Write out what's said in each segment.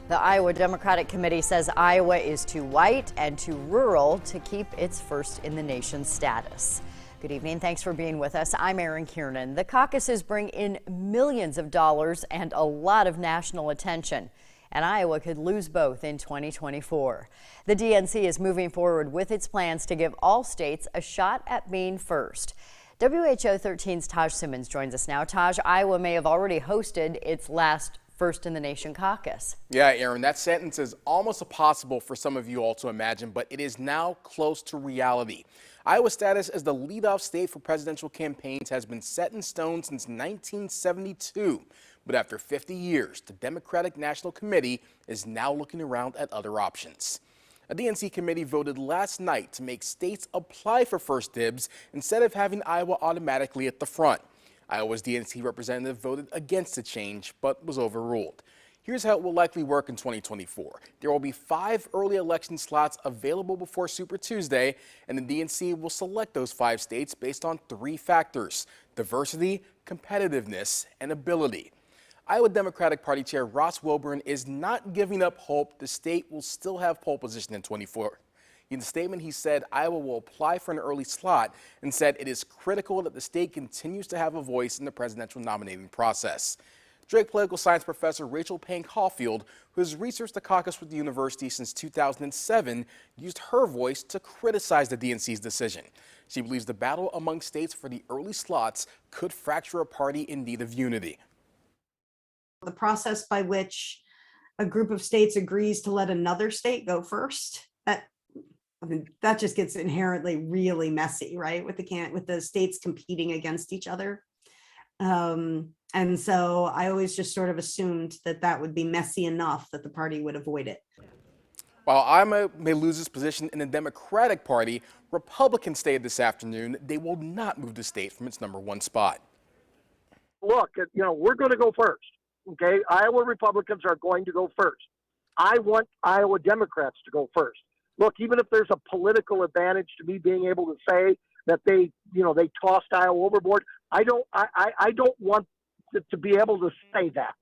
The Iowa Democratic Committee says Iowa is too white and too rural to keep its first in the nation status. Good evening. Thanks for being with us. I'm Erin Kiernan. The caucuses bring in millions of dollars and a lot of national attention, and Iowa could lose both in 2024. The DNC is moving forward with its plans to give all states a shot at being first. WHO 13's Taj Simmons joins us now. Taj, Iowa may have already hosted its last First in the Nation caucus. Yeah, Aaron, that sentence is almost impossible for some of you all to imagine, but it is now close to reality. Iowa's status as the leadoff state for presidential campaigns has been set in stone since 1972. But after 50 years, the Democratic National Committee is now looking around at other options. A DNC committee voted last night to make states apply for first dibs instead of having Iowa automatically at the front. Iowa's DNC representative voted against the change, but was overruled. Here's how it will likely work in 2024. There will be 5 early election slots available before Super Tuesday, and the DNC will select those 5 states based on 3 factors: diversity, competitiveness, and ability. Iowa Democratic Party Chair Ross Wilburn is not giving up hope the state will still have pole position in 2024. In the statement, he said Iowa will apply for an early slot and said it is critical that the state continues to have a voice in the presidential nominating process. Drake political science professor Rachel Payne Caulfield, who has researched the caucus with the university since 2007, used her voice to criticize the DNC's decision. She believes the battle among states for the early slots could fracture a party in need of unity. The process by which a group of states agrees to let another state go first, that just gets inherently really messy, right? With the states competing against each other. And so I always just sort of assumed that would be messy enough that the party would avoid it. While Iowa may lose its position in the Democratic Party, Republicans stated this afternoon they will not move the state from its #1 spot. Look, we're going to go first. Okay, Iowa Republicans are going to go first. I want Iowa Democrats to go first. Look, even if there's a political advantage to me being able to say that they tossed Iowa overboard, I don't want to be able to say that.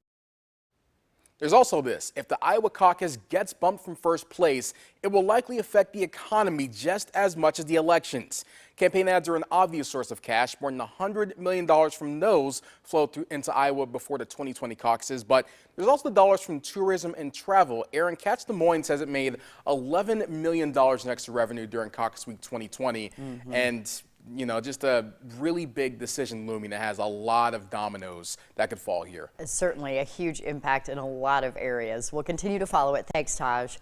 There's also this: if the Iowa caucus gets bumped from first place, it will likely affect the economy just as much as the elections. Campaign ads are an obvious source of cash. More than $100 million from those flowed into Iowa before the 2020 caucuses, but there's also the dollars from tourism and travel. Aaron, Catch Des Moines says it made $11 million in extra revenue during caucus week 2020, and just a really big decision looming that has a lot of dominoes that could fall here. Certainly a huge impact in a lot of areas. We'll continue to follow it. Thanks, Taj.